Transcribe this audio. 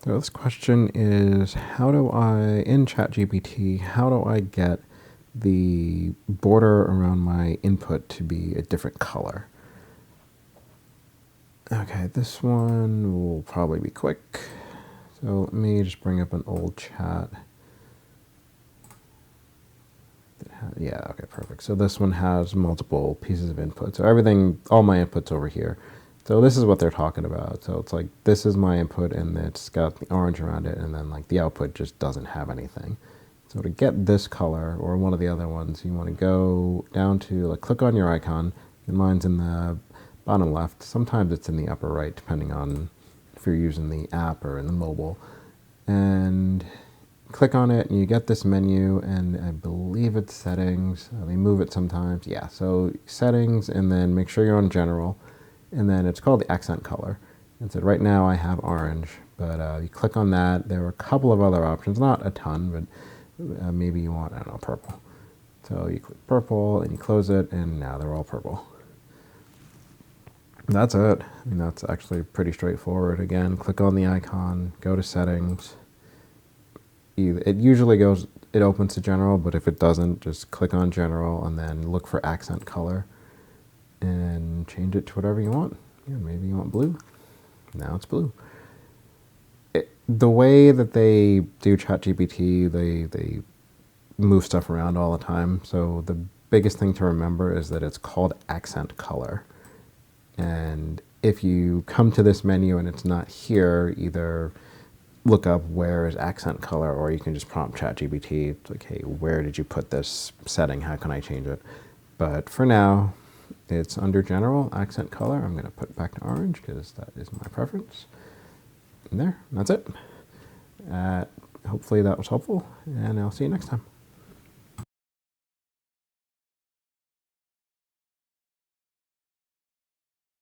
So this question is, in ChatGPT, how do I get the border around my input to be a different color? Okay, this one will probably be quick. So let me just bring up an old chat. Yeah, okay, perfect. So this one has multiple pieces of input. So all my inputs over here. So this is what they're talking about. So it's like, this is my input and it's got the orange around it, and then like the output just doesn't have anything. So to get this color, or one of the other ones, you want to go down to, like, click on your icon, and mine's in the bottom left. Sometimes it's in the upper right, depending on if you're using the app or in the mobile. And click on it and you get this menu, and I believe it's settings. They move it sometimes. Yeah, so settings, and then make sure you're on general, and then it's called the accent color. And so right now I have orange, but you click on that. There are a couple of other options, not a ton, but maybe you want, I don't know, purple. So you click purple and you close it, and now they're all purple. That's it. I mean, that's actually pretty straightforward. Again, click on the icon, go to settings. It opens to general, but if it doesn't, just click on general and then look for accent color and change it to whatever you want. Yeah, maybe you want blue. Now it's blue. The way that they do ChatGPT, they move stuff around all the time. So the biggest thing to remember is that it's called accent color. And if you come to this menu and it's not here, either look up where is accent color, or you can just prompt ChatGPT. It's like, hey, where did you put this setting? How can I change it? But for now, it's under general, accent color. I'm going to put it back to orange because that is my preference. And that's it. Hopefully that was helpful, and I'll see you next time.